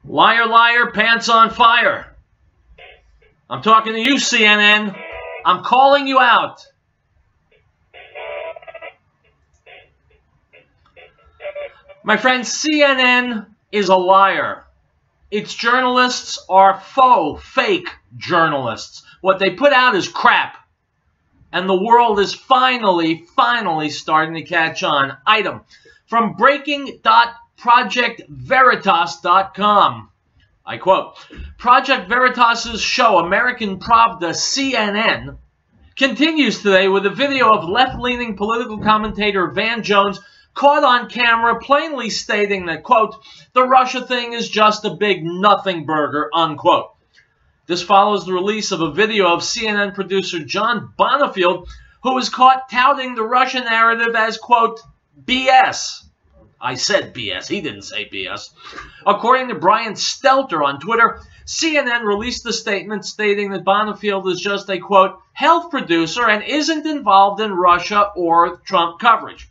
Liar, liar, pants on fire. I'm talking to you, CNN. I'm calling you out. My friend, CNN is a liar. Its journalists are faux, fake journalists. What they put out is crap. And the world is finally starting to catch on. Item from breaking.projectveritas.com. I quote, Project Veritas's show, American Pravda CNN, continues today with a video of left-leaning political commentator Van Jones caught on camera plainly stating that, quote, the Russia thing is just a big nothing burger, unquote. This follows the release of a video of CNN producer John Bonifield, who was caught touting the Russia narrative as, quote, BS. I said BS. He didn't say BS. According to Brian Stelter on Twitter, CNN released a statement stating that Bonifield is just a, quote, health producer and isn't involved in Russia or Trump coverage.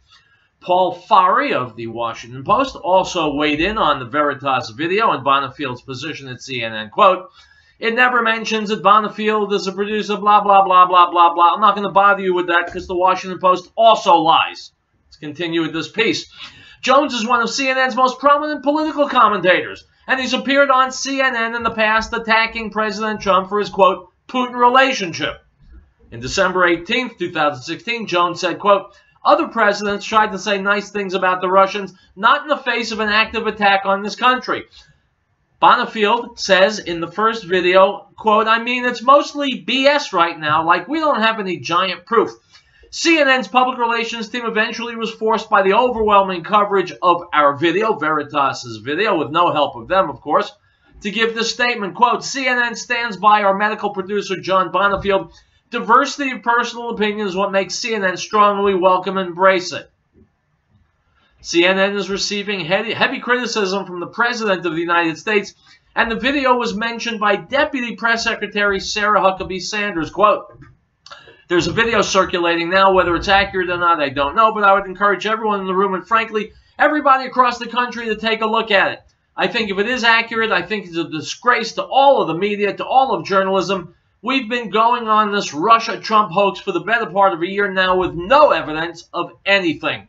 Paul Farhi of the Washington Post also weighed in on the Veritas video and Bonifield's position at CNN, quote, it never mentions that Bonifield is a producer, blah, blah, blah, blah, blah, blah. I'm not going to bother you with that because the Washington Post also lies. Let's continue with this piece. Jones is one of CNN's most prominent political commentators, and he's appeared on CNN in the past attacking President Trump for his, quote, Putin relationship. In December 18th, 2016, Jones said, quote, other presidents tried to say nice things about the Russians, not in the face of an active attack on this country. Bonifield says in the first video, quote, I mean, it's mostly BS right now, like we don't have any giant proof. CNN's public relations team eventually was forced by the overwhelming coverage of our video, Veritas's video, with no help of them, of course, to give this statement, quote, CNN stands by our medical producer, John Bonifield. Diversity of personal opinion is what makes CNN strong, and we welcome and embrace it. CNN is receiving heavy criticism from the President of the United States, and the video was mentioned by Deputy Press Secretary Sarah Huckabee Sanders, quote, there's a video circulating now. Whether it's accurate or not, I don't know, but I would encourage everyone in the room and, frankly, everybody across the country to take a look at it. I think if it is accurate, I think it's a disgrace to all of the media, to all of journalism. We've been going on this Russia-Trump hoax for the better part of a year now with no evidence of anything.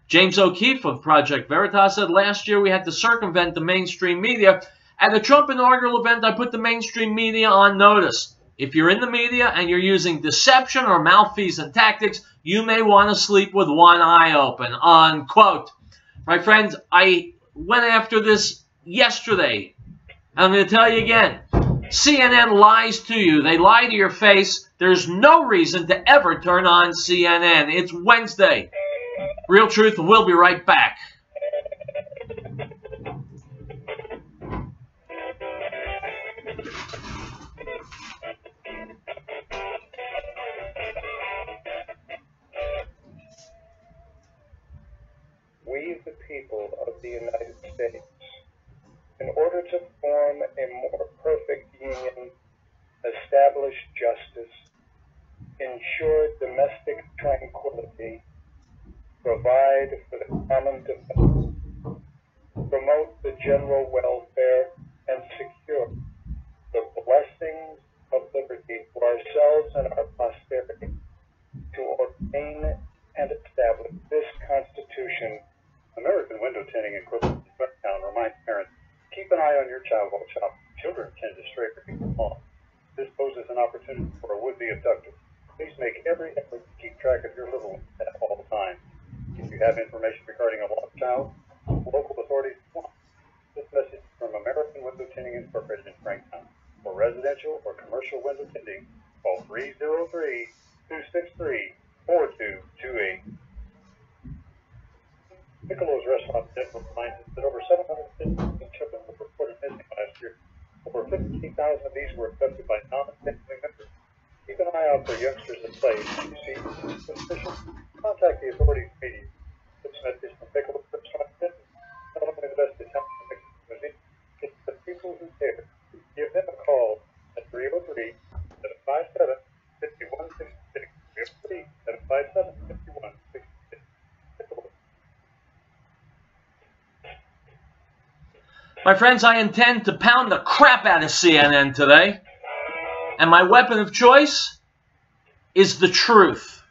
James O'Keefe of Project Veritas said last year we had to circumvent the mainstream media. At the Trump inaugural event, I put the mainstream media on notice. If you're in the media and you're using deception or malfeasant tactics, you may want to sleep with one eye open, unquote. My friends, I went after this yesterday. I'm going to tell you again. CNN lies to you. They lie to your face. There's no reason to ever turn on CNN. It's Wednesday. Real Truth, and we'll be right back. We, the people of the United States, in order to form a more perfect union, establish justice, ensure domestic tranquility, provide for the common defense, promote the general welfare, and secure the blessings of liberty for ourselves and our posterity, to ordain and establish this Constitution. American Window Tinting Equipment in Town reminds parents, keep an eye on your child while shopping. Children tend to stray for people's lawn. This poses an opportunity for a would-be abductor. Please make every effort to keep track of your little one at all times. If you have information regarding a lost child, local authorities want. This message is from American Window Tinting Incorporated in Franktown. For residential or commercial window tinting, call 303-263-4228. Piccolo's Restaurant Denver reminds us that over 750 children were reported missing last year. Over 15,000 of these were abducted by non-family members. Keep an eye out for youngsters at play. If you see suspicious, contact the authorities immediately. This message from Piccolo's Restaurant Denver. Not only the best attempt to make music, it's the people who care. Give them a call at 303-757-5166. 303-757-5166. My friends, I intend to pound the crap out of CNN today. And my weapon of choice is the truth.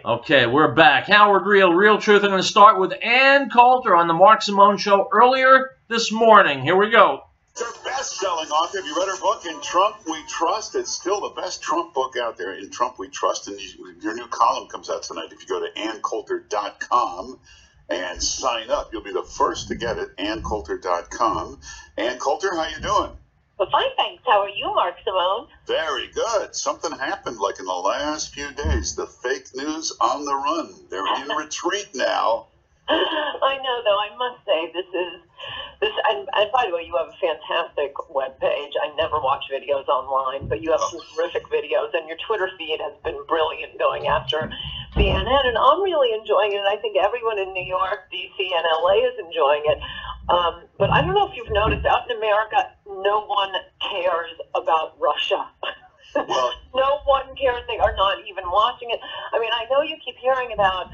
Okay, we're back. Howard Riell, Real Truth. I'm going to start with Ann Coulter on the Mark Simone Show earlier this morning. Here we go. It's her best-selling author. Have you read her book, In Trump We Trust? It's still the best Trump book out there, In Trump We Trust. And your new column comes out tonight. If you go to AnnCoulter.com and sign up, you'll be the first to get it, AnnCoulter.com. Ann Coulter, how you doing? Well, fine, thanks. How are you, Mark Simone? Very good. Something happened like in the last few days. The fake news on the run. They're in retreat now. I know, though. I must say, this. And by the way, you have a fantastic webpage. I never watch videos online, but you have some terrific videos, and your Twitter feed has been brilliant going after CNN, and I'm really enjoying it. And I think everyone in New York, D.C., and L.A. is enjoying it. But I don't know if you've noticed, out in America, no one cares about Russia. Well, no one cares. They are not even watching it. I mean, I know you keep hearing about,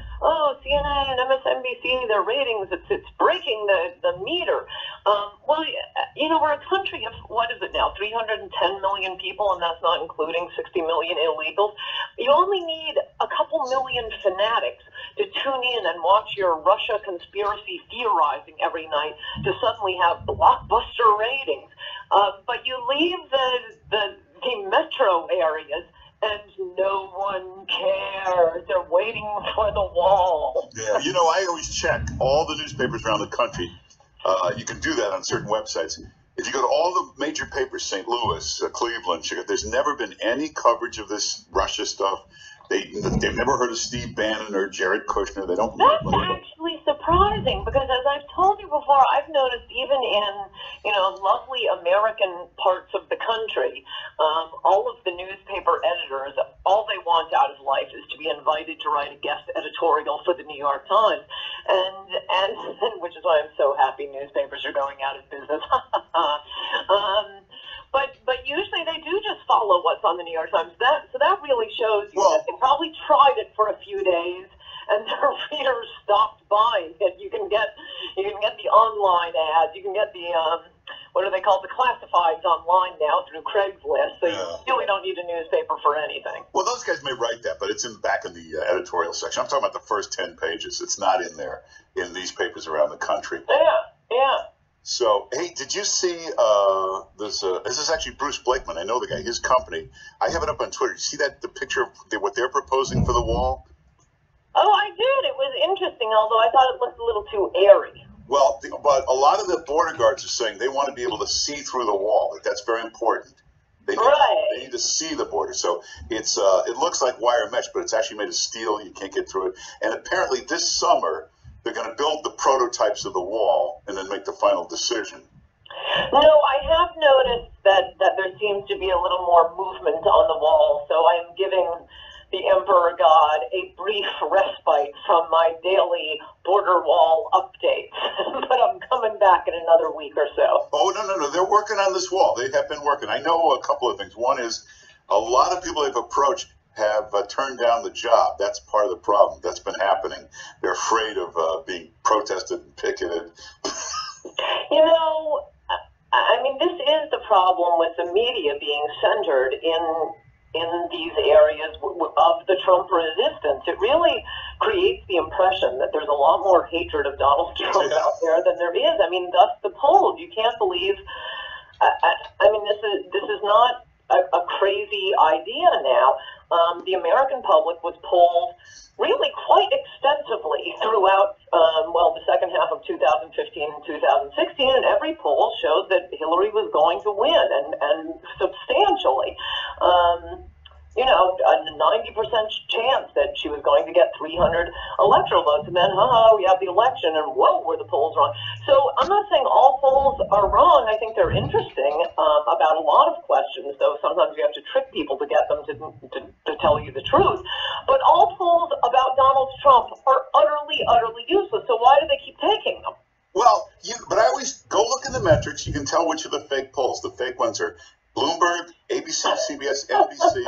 CNN and MSNBC, their ratings, it's breaking the meter. Well, we're a country of, what is it now, 310 million people, and that's not including 60 million illegals. You only need a couple million fanatics to tune in and watch your Russia conspiracy theorizing every night to suddenly have blockbuster ratings. But you leave the metro areas, and no one cares. They're waiting for the wall. Yeah, I always check all the newspapers around the country. You can do that on certain websites. If you go to all the major papers, St. Louis, Cleveland, Chicago, there's never been any coverage of this Russia stuff. They've never heard of Steve Bannon or Jared Kushner. They don't. That's actually surprising, because as I've told you before, I've noticed even in lovely American parts of the country, all of the newspaper editors, all they want out of life is to be invited to write a guest editorial for the New York Times, and which is why I'm so happy newspapers are going out of business. But usually they do just follow what's on the New York Times. So that really shows you that they probably tried it for a few days, and their readers stopped buying it. You can get the online ads. You can get the what are they called? The classifieds online now through Craigslist. So you really don't need a newspaper for anything. Well, those guys may write that, but it's in the back of the editorial section. I'm talking about the first 10 pages. It's not in there in these papers around the country. Yeah. So, hey, did you see this is actually Bruce Blakeman. I know the guy, his company. I have it up on Twitter. You see the picture of what they're proposing for the wall? Oh, I did. It was interesting, although I thought it looked a little too airy. Well, but a lot of the border guards are saying they want to be able to see through the wall. Like, that's very important. They need to see the border. So it looks like wire mesh, but it's actually made of steel. You can't get through it. And apparently this summer, they're going to build the prototypes of the wall and then make the final decision. No, I have noticed that there seems to be a little more movement on the wall, so I am giving the Emperor God a brief respite from my daily border wall updates. But I'm coming back in another week or so. Oh, no. They're working on this wall. They have been working. I know a couple of things. One is a lot of people they've approached have turned down the job. That's part of the problem. That's been happening. They're afraid of being protested and picketed. I mean, this is the problem with the media being centered in these areas of the Trump resistance. It really creates the impression that there's a lot more hatred of Donald Trump out there than there is. I mean, thus the polls. You can't believe. I mean, this is not a crazy idea now. The American public was polled really quite extensively throughout, the second half of 2015 and 2016, and every poll showed that Hillary was going to win, and substantially. A 90% chance that she was going to get 300 electoral votes, and then, we have the election, and whoa, were the polls wrong. So I'm not saying all polls are wrong. I think they're interesting about a lot of questions, though sometimes you have to trick people to get them to tell you the truth. But all polls about Donald Trump are utterly, utterly useless, so why do they keep taking them? Well, but I always go look at the metrics. You can tell which of the fake polls. The fake ones are Bloomberg, ABC, CBS, NBC,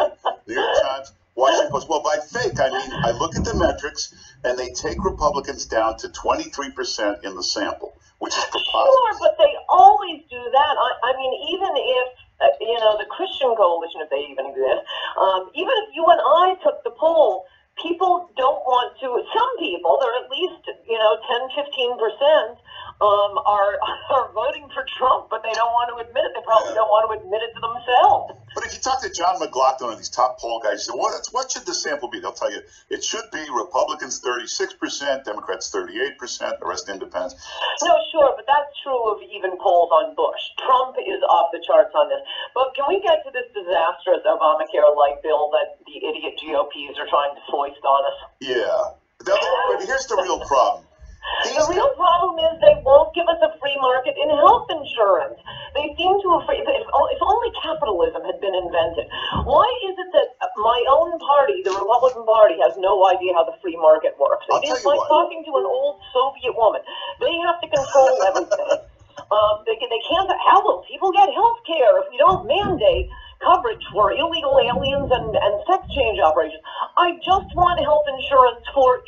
New York Times, Washington Post. Well, by fake, I mean I look at the metrics, and they take Republicans down to 23% in the sample, which is preposterous. Sure, but they always do that. I mean, even if, the Christian Coalition, if they even exist, even if you and I took the poll, people don't want to, some people, there are at least, 10-15%, are voting for Trump, but they don't want to admit it. They probably don't want to admit it to themselves. But if you talk to John McLaughlin or these top poll guys, you say, what should the sample be? They'll tell you it should be Republicans 36%, Democrats 38%, the rest independents. No, sure, but that's true of even polls on Bush. Trump is off the charts on this. But can we get to this disastrous Obamacare light bill that the idiot GOPs are trying to foist on us? Yeah. But here's the real problem. The real problem is they won't give us a free market in health insurance. They seem to have, if only capitalism had been invented. Why is it that my own party, the Republican Party, has no idea how the free market works? It's like talking to an old Soviet woman. They have to control everything. They can't, how will people get health care if we don't mandate coverage for illegal aliens and sex change operations? I just want health insurance for,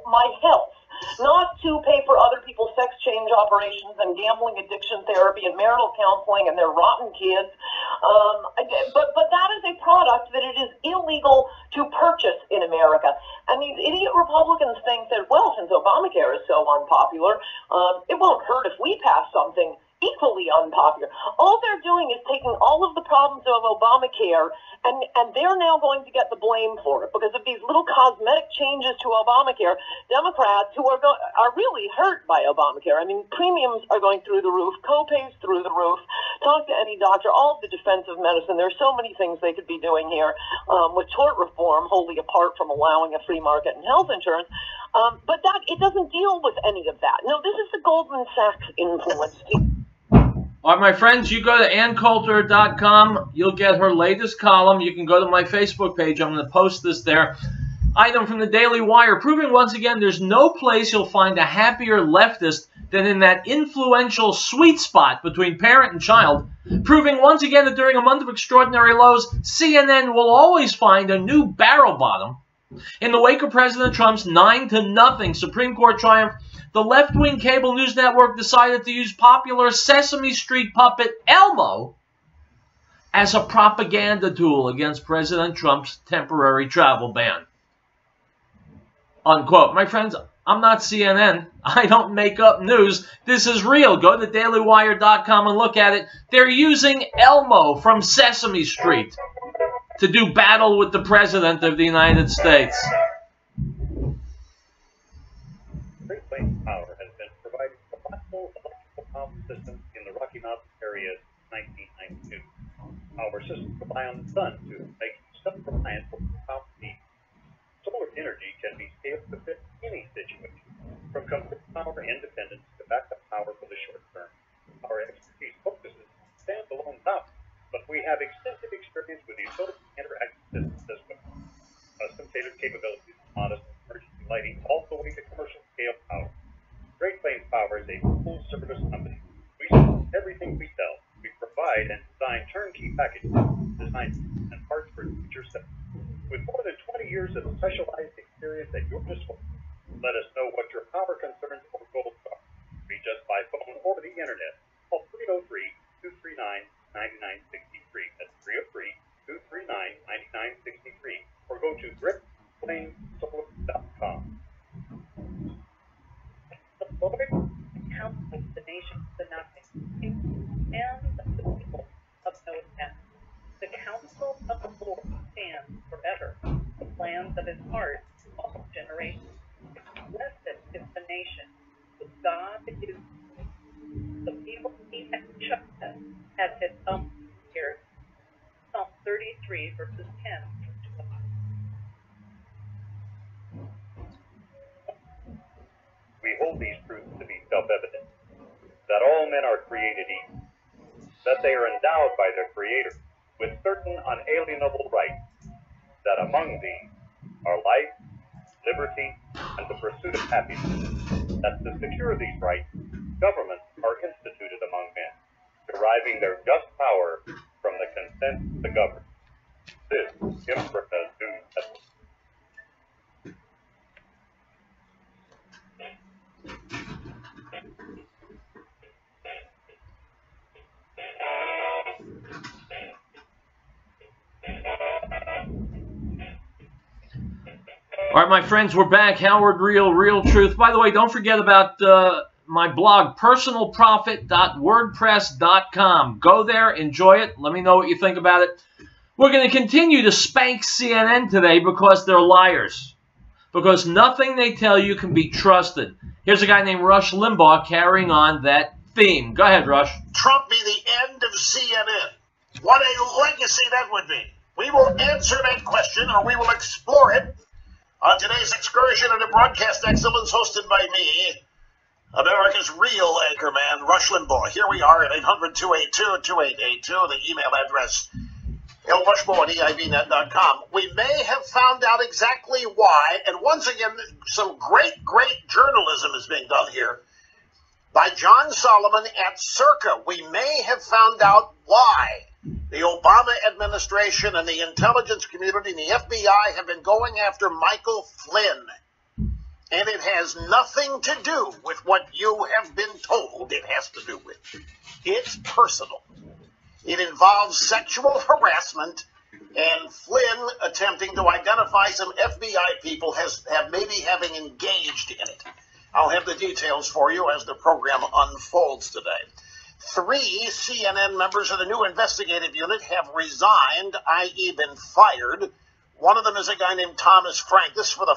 my health. Not to pay for other people's sex change operations and gambling addiction therapy and marital counseling and their rotten kids. But that is a product that it is illegal to purchase in America. And these idiot Republicans think that, well, since Obamacare is so unpopular, it won't hurt if we pass something equally unpopular. All they're doing is taking all of the problems of Obamacare, and they're now going to get the blame for it because of these little cosmetic changes to Obamacare. Democrats who are really hurt by Obamacare. I mean, premiums are going through the roof, co-pays through the roof. Talk to any doctor, all of the defensive medicine. There's so many things they could be doing here with tort reform, wholly apart from allowing a free market in health insurance. But it doesn't deal with any of that. No, this is the Goldman Sachs influence. All right, my friends, you go to AnnCoulter.com. You'll get her latest column. You can go to my Facebook page. I'm going to post this there. Item from the Daily Wire, proving once again there's no place you'll find a happier leftist than in that influential sweet spot between parent and child. Proving once again that during a month of extraordinary lows, CNN will always find a new barrel bottom. In the wake of President Trump's 9-0 Supreme Court triumph, the left-wing cable news network decided to use popular Sesame Street puppet Elmo as a propaganda tool against President Trump's temporary travel ban. Unquote. My friends, I'm not CNN. I don't make up news. This is real. Go to dailywire.com and look at it. They're using Elmo from Sesame Street to do battle with the President of the United States. Great Plains Power has been providing reliable electrical power systems in the Rocky Mountain area since 1992. Our systems rely on the sun to make self-reliant for power needs. Solar energy can be scaled to fit any situation, from complete power independence to backup power for the short term. Our expertise focuses on standalone power, but we have extensive experience with utility interactive systems as well. Custom tailored capabilities, modest emergency lighting, all the way to commercial scale power. Great Plains Power is a full service company. We sell everything we sell. We provide and design turnkey packages, design and parts for future sales. With more than 20 years of specialized experience at your disposal, let us know what your power concerns or goals are. Reach us by phone or the internet. Call 303-239-9963. That's 303-239-9963. Or go to greatplainsolar.com. The Lord counsels the nations to nothing, and the people of no intent. The counsel of the Lord stands forever, the plans of his heart to all generations. Blessed is the nation, whose God is the people he has chosen as his own here. Psalm 33, verses 10 through 12. We hold these truths to be self-evident, that all men are created equal, that they are endowed by their Creator with certain unalienable rights, that among these are life, liberty, and the pursuit of happiness, that to secure these rights, governments are instituted among men, deriving their just power from the consent of the governed. This is Africa's News Network. All right, my friends, we're back. Howard Riell, Real Truth. By the way, don't forget about my blog, personalprofit.wordpress.com. Go there, enjoy it. Let me know what you think about it. We're going to continue to spank CNN today because they're liars. Because nothing they tell you can be trusted. Here's a guy named Rush Limbaugh carrying on that theme. Go ahead, Rush. Trump be the end of CNN. What a legacy that would be. We will answer that question, or we will explore it on today's excursion into broadcast excellence, hosted by me, America's real anchorman, Rush Limbaugh. Here we are at 800-282-2882, the email address, lrushmore@eibnet.com. We may have found out exactly why, and once again, some great journalism is being done here by John Solomon at Circa. We may have found out why the Obama administration and the intelligence community and the FBI have been going after Michael Flynn. And it has nothing to do with what you have been told it has to do with. It's personal. It involves sexual harassment, and Flynn attempting to identify some FBI people have maybe having engaged in it. I'll have the details for you as the program unfolds today. 3 CNN members of the new investigative unit have resigned, i.e. been fired. One of them is a guy named Thomas Frank. This is for the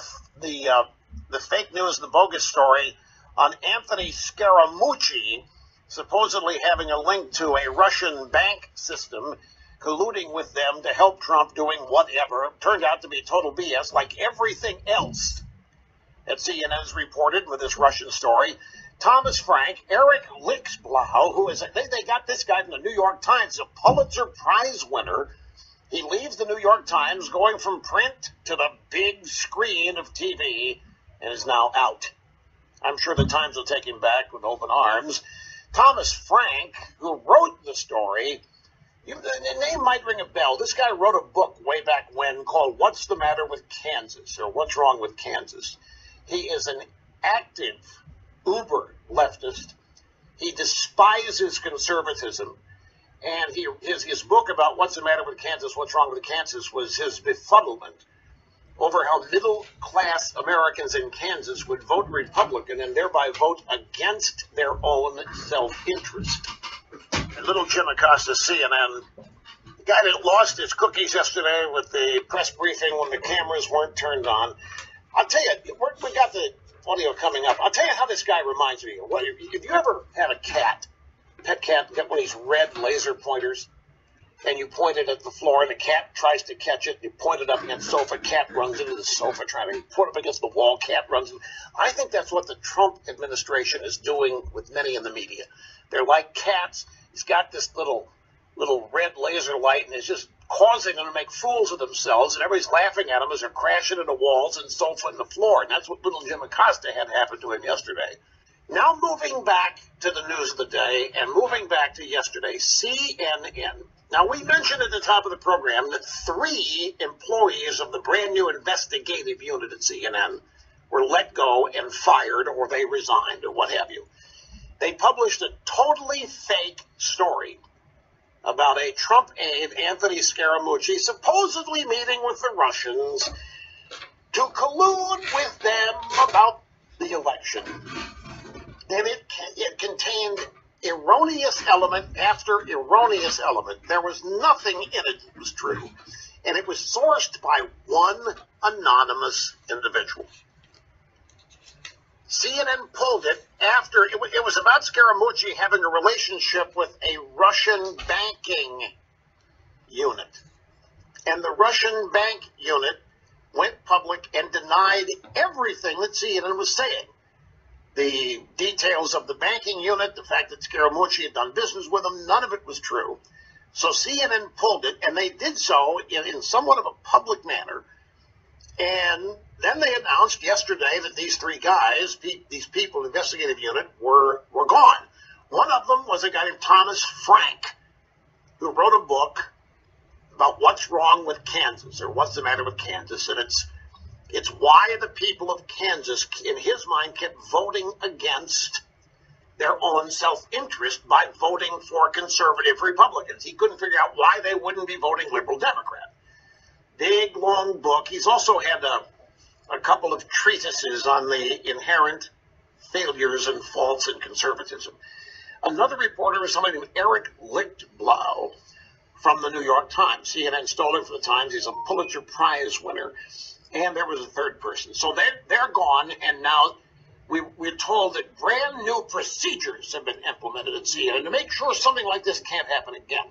fake news, the bogus story on Anthony Scaramucci, supposedly having a link to a Russian bank system, colluding with them to help Trump doing whatever. Turned out to be total BS, like everything else that CNN has reported with this Russian story. Thomas Frank, Eric Licksblau, who is, they got this guy from the New York Times, a Pulitzer Prize winner. He leaves the New York Times, going from print to the big screen of TV, and is now out. I'm sure the Times will take him back with open arms. Thomas Frank, who wrote the story, the name might ring a bell. This guy wrote a book way back when called What's the Matter with Kansas, or What's Wrong with Kansas. He is an active uber leftist. He despises conservatism, and his book about what's the matter with Kansas, what's wrong with Kansas, was his befuddlement over how middle-class Americans in Kansas would vote Republican and thereby vote against their own self-interest. And little Jim Acosta, CNN, the guy that lost his cookies yesterday with the press briefing when the cameras weren't turned on. I'll tell you, we got the audio coming up. I'll tell you how this guy reminds me of. If you ever had a cat, pet cat, get one of these red laser pointers, and you point it at the floor, and the cat tries to catch it, you point it up against the sofa, cat runs into the sofa, trying to put it up against the wall, cat runs in. I think that's what the Trump administration is doing with many in the media. They're like cats. He's got this little red laser light, and it's just causing them to make fools of themselves, and everybody's laughing at them as they're crashing into walls and sofa and the floor. And that's what little Jim Acosta had happen to him yesterday. Now moving back to the news of the day, and moving back to yesterday, CNN. Now, we mentioned at the top of the program that 3 employees of the brand new investigative unit at CNN were let go and fired, or they resigned, or what have you. They published a totally fake story about a Trump aide, Anthony Scaramucci, supposedly meeting with the Russians to collude with them about the election. And it contained erroneous element after erroneous element. There was nothing in it that was true. And it was sourced by one anonymous individual. CNN pulled it after it was about Scaramucci having a relationship with a Russian banking unit. And the Russian bank unit went public and denied everything that CNN was saying. The details of the banking unit, the fact that Scaramucci had done business with them, none of it was true. So CNN pulled it, and they did so in somewhat of a public manner. And then they announced yesterday that these 3 guys, these people, investigative unit, were gone. One of them was a guy named Thomas Frank, who wrote a book about what's wrong with Kansas, or what's the matter with Kansas. And it's why the people of Kansas, in his mind, kept voting against their own self-interest by voting for conservative Republicans. He couldn't figure out why they wouldn't be voting liberal Democrat. Big, long book. He's also had a couple of treatises on the inherent failures and faults in conservatism. Another reporter is somebody named Eric Lichtblau from the New York Times. CNN stole him from the Times. He's a Pulitzer Prize winner. And there was a third person. So they're gone, and now we're told that brand new procedures have been implemented at CNN to make sure something like this can't happen again.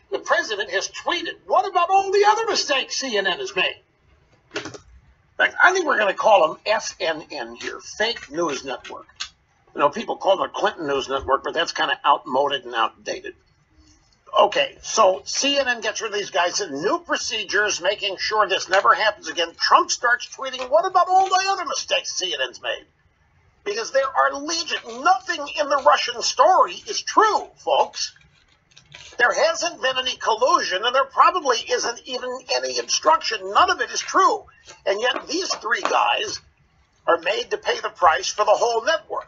The president has tweeted, what about all the other mistakes CNN has made? In fact, I think we're going to call them FNN here, Fake News Network. You know, people call it Clinton News Network, but that's kind of outmoded and outdated. Okay, so CNN gets rid of these guys and new procedures, making sure this never happens again. Trump starts tweeting, what about all the other mistakes CNN's made? Because there are legion. Nothing in the Russian story is true, folks. There hasn't been any collusion, and there probably isn't even any obstruction. None of it is true. And yet these three guys are made to pay the price for the whole network.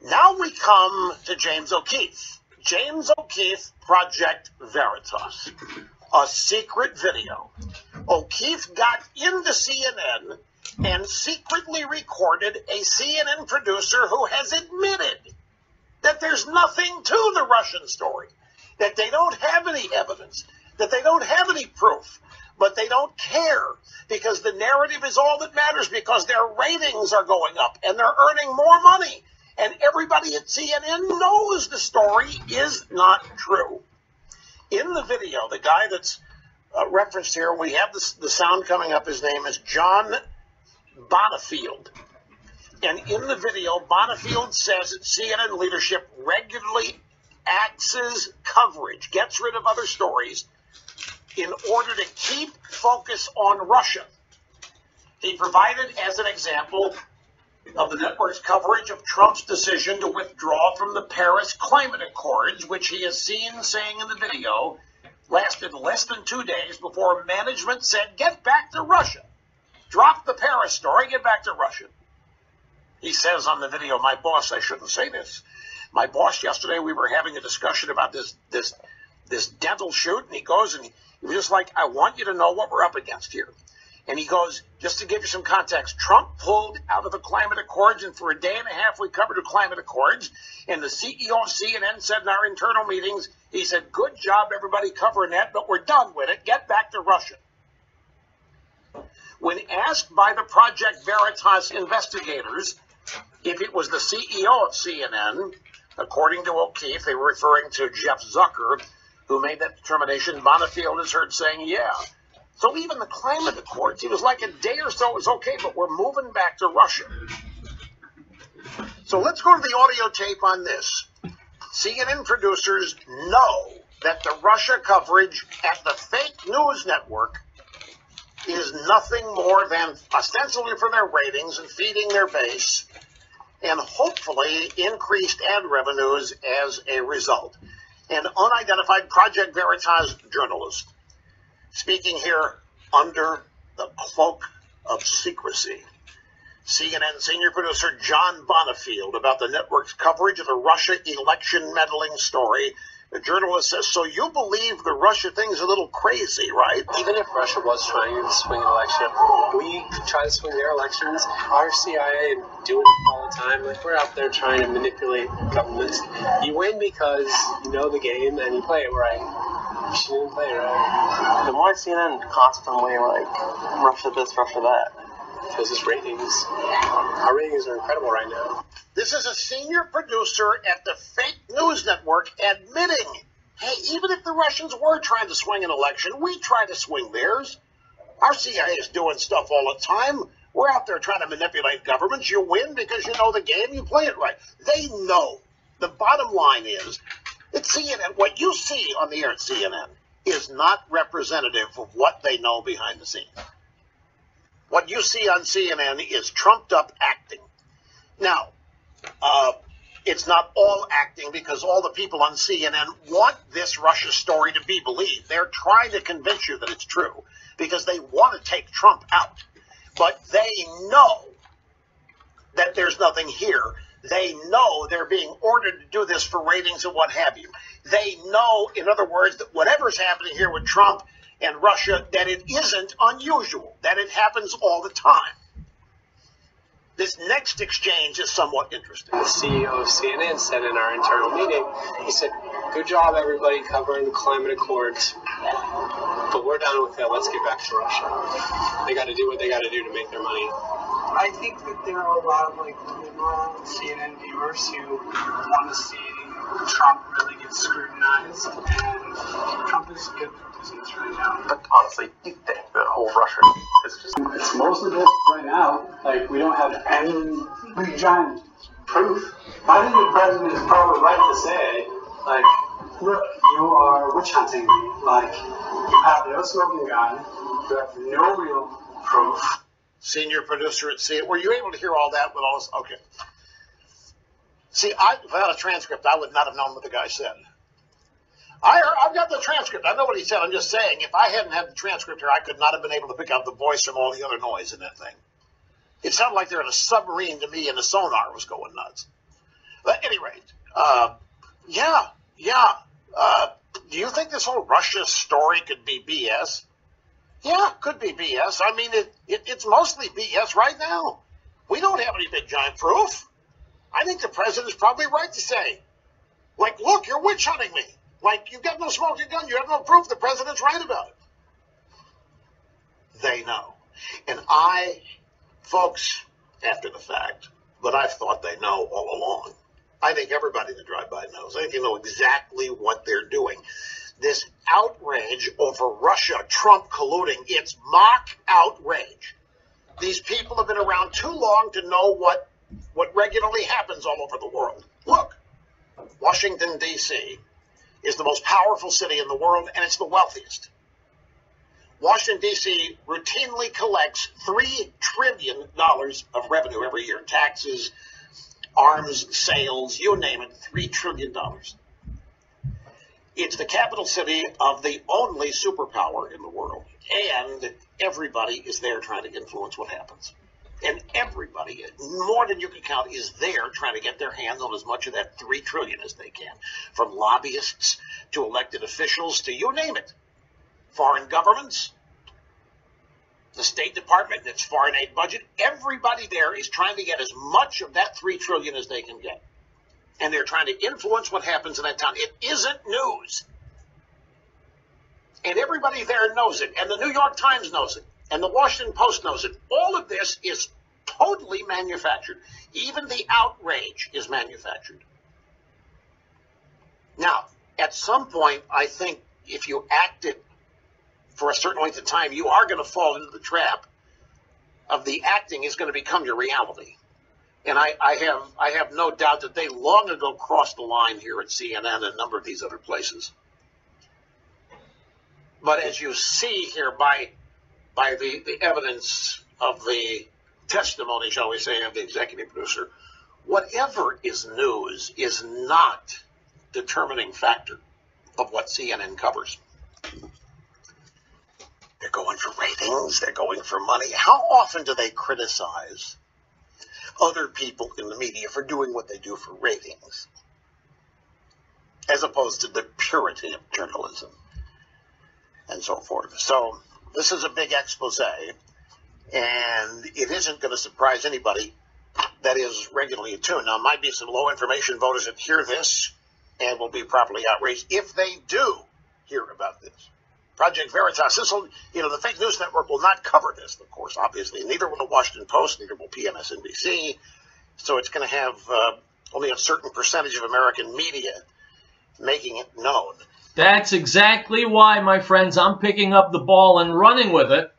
Now we come to James O'Keefe. James O'Keefe, Project Veritas, a secret video. O'Keefe got into CNN and secretly recorded a CNN producer who has admitted that there's nothing to the Russian story, that they don't have any evidence, that they don't have any proof, but they don't care because the narrative is all that matters, because their ratings are going up and they're earning more money. And everybody at CNN knows the story is not true. In the video, the guy that's referenced here, we have the sound coming up. His name is John Bonifield. And in the video, Bonifield says that CNN leadership regularly axes coverage, gets rid of other stories in order to keep focus on Russia. He provided as an example of the network's coverage of Trump's decision to withdraw from the Paris Climate Accords, which he is seen saying in the video lasted less than 2 days before management said, get back to Russia. Drop the Paris story, get back to Russia. He says on the video, my boss, I shouldn't say this, my boss yesterday, we were having a discussion about this dental shoot, and he goes and he was just like, I want you to know what we're up against here. And he goes, just to give you some context, Trump pulled out of the climate accords, and for a day and a half we covered the climate accords, and the CEO of CNN said in our internal meetings, he said, good job everybody covering that, but we're done with it, get back to Russia. When asked by the Project Veritas investigators if it was the CEO of CNN, according to O'Keefe, they were referring to Jeff Zucker, who made that determination, Bonifield is heard saying, yeah. So even the climate accords, he was like a day or so, it was okay, but we're moving back to Russia. So let's go to the audio tape on this. CNN producers know that the Russia coverage at the fake news network is nothing more than ostensibly for their ratings and feeding their base, and hopefully increased ad revenues as a result. An unidentified Project Veritas journalist speaking here under the cloak of secrecy. CNN senior producer John Bonifield about the network's coverage of the Russia election meddling story. The journalist says, so you believe the Russia thing's a little crazy, right? Even if Russia was trying to swing an election, we try to swing their elections. Our CIA do it all the time. Like, we're out there trying to manipulate governments. You win because you know the game and you play it right. You shouldn't play it right. The more CNN constantly, like, Russia this, Russia that. Because it's ratings. Our ratings are incredible right now. This is a senior producer at the fake news network admitting, hey, even if the Russians were trying to swing an election, we try to swing theirs. Our CIA is doing stuff all the time. We're out there trying to manipulate governments. You win because you know the game, you play it right. They know. The bottom line is that CNN, what you see on the air at CNN is not representative of what they know behind the scenes. What you see on CNN is trumped up acting. Now, it's not all acting because all the people on CNN want this Russia story to be believed. They're trying to convince you that it's true because they want to take Trump out. But they know that there's nothing here. They know they're being ordered to do this for ratings and what have you. They know, in other words, that whatever's happening here with Trump and Russia that it isn't unusual, that it happens all the time. This next exchange is somewhat interesting. The CEO of CNN said in our internal meeting, he said, "Good job, everybody, covering the climate accords. But we're done with it. Let's get back to Russia. They got to do what they got to do to make their money." I think that there are a lot of liberal CNN viewers who want to see Trump really get scrutinized, and Trump is good for business right now. But honestly, you think the whole Russia is just... It's mostly business right now. We don't have any big giant proof. I think the president is probably right to say, look, you are witch hunting me. You have no smoking gun. You have no real proof. Senior producer at CNN. Were you able to hear all that with all this? Okay. See, without a transcript, I would not have known what the guy said. I've got the transcript. I know what he said. I'm just saying, if I hadn't had the transcript here, I could not have been able to pick out the voice from all the other noise in that thing. It sounded like they're in a submarine to me, and the sonar was going nuts. But at any rate, do you think this whole Russia story could be BS? Yeah, could be BS. I mean, it's mostly BS right now. We don't have any big giant proof. I think the president's probably right to say, look, you're witch hunting me. You've got no smoking gun. You have no proof. The president's right about it. They know. And folks, after the fact, but I've thought they know all along. I think everybody in the drive-by knows. I think they know exactly what they're doing. This outrage over Russia, Trump colluding, it's mock outrage. These people have been around too long to know what regularly happens all over the world. Look, Washington, D.C. is the most powerful city in the world, and it's the wealthiest. Washington, D.C. routinely collects $3 trillion of revenue every year. Taxes, arms, sales, you name it, $3 trillion. It's the capital city of the only superpower in the world, and everybody is there trying to influence what happens. And everybody, more than you can count, is there trying to get their hands on as much of that $3 trillion as they can. From lobbyists to elected officials to you name it. Foreign governments, the State Department, its foreign aid budget, everybody there is trying to get as much of that $3 trillion as they can get. And they're trying to influence what happens in that town. It isn't news. And everybody there knows it. And the New York Times knows it. And the Washington Post knows it. All of this is totally manufactured. Even the outrage is manufactured. Now, at some point, I think if you act it for a certain length of time, you are going to fall into the trap of the acting is going to become your reality. And I have no doubt that they long ago crossed the line here at CNN and a number of these other places. But as you see here by the evidence of the testimony, shall we say, of the executive producer, whatever is news is not determining factor of what CNN covers. They're going for ratings. They're going for money. How often do they criticize other people in the media for doing what they do for ratings, as opposed to the purity of journalism and so forth? So this is a big expose, and it isn't going to surprise anybody that is regularly attuned. Now, there might be some low information voters that hear this and will be properly outraged if they do hear about this. Project Veritas, this will, the fake news network will not cover this, of course, obviously. Neither will the Washington Post, neither will PMSNBC. So it's going to have only a certain percentage of American media making it known. That's exactly why, my friends, I'm picking up the ball and running with it.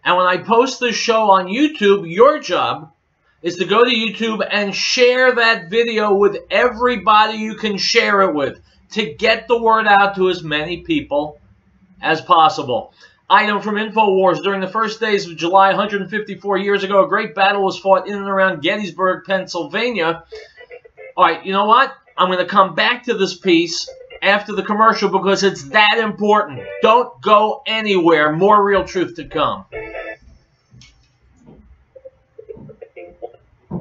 And when I post this show on YouTube, your job is to go to YouTube and share that video with everybody you can share it with to get the word out to as many people as possible. Item from InfoWars: during the first days of July 154 years ago, a great battle was fought in and around Gettysburg, Pennsylvania. All right, you know what? I'm going to come back to this piece after the commercial because it's that important. Don't go anywhere. More real truth to come.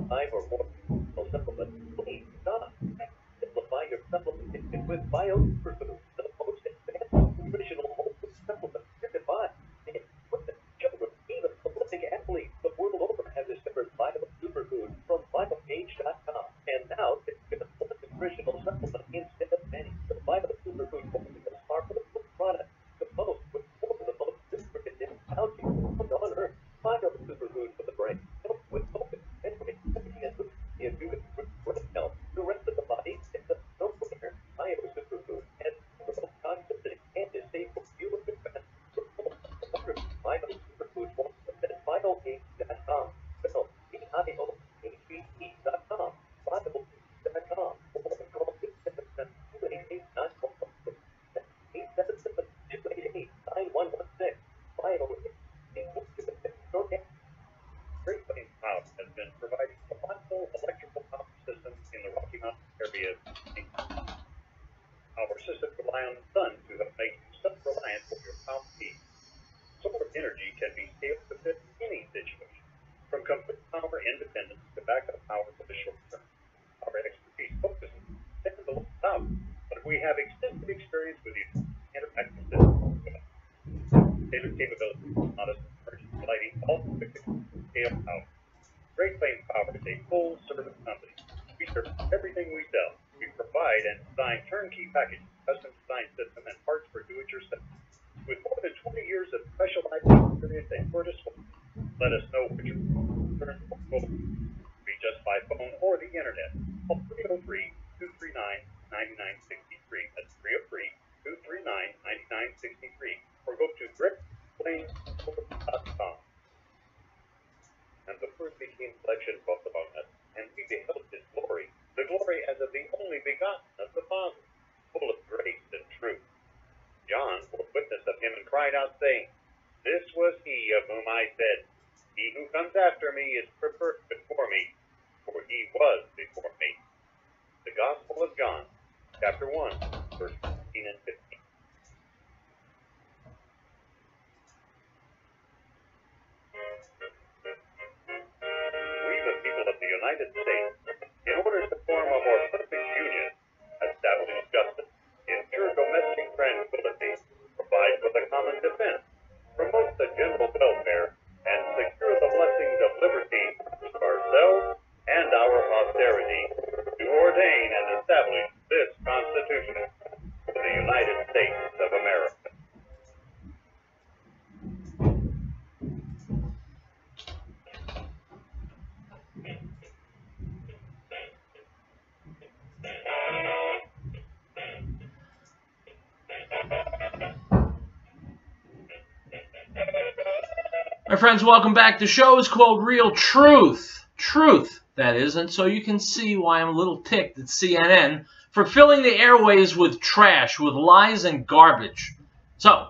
Five or more supplements, please stop. Simplify your supplementation with BioSuperfood, the most advanced nutritional whole food supplement. the Rocky Mountain area. Our systems rely on the sun to help make you self-reliant for your power needs. Solar energy can be scaled to fit any situation, from complete power independence to backup power for the short term. Our expertise focuses on standalone power, but we have extensive experience with the interactive systems. Tailored capabilities, modest emergency lighting, all scale power. Great Plains Power is a full-service company. We serve everything we sell. We provide and design turnkey packages, custom design system, and parts for do-it-yourself. With more than 20 years of specialized experience and your disposal, let us know what your concerns or reach us by phone or the internet. Call 303-239-9963. That's 303-239-9963. Or go to greatplainspower.com. And the first became selection dwelt among us, and we beheld his glory, the glory as of the only begotten of the Father, full of grace and truth. John bore witness of him and cried out, saying, This was he of whom I said, He who comes after me is preferred before me, for he was before me. The Gospel of John, chapter 1, verse 14 and 15. United States, in order to form a more perfect union, establish justice, ensure domestic tranquility, provide for the common defense, promote the general welfare, and secure the blessings of liberty for ourselves and our posterity, to ordain and establish this Constitution for the United States of America. My friends, welcome back. The show is called Real Truth. Truth, that is. And so you can see why I'm a little ticked at CNN for filling the airways with trash, with lies and garbage. So,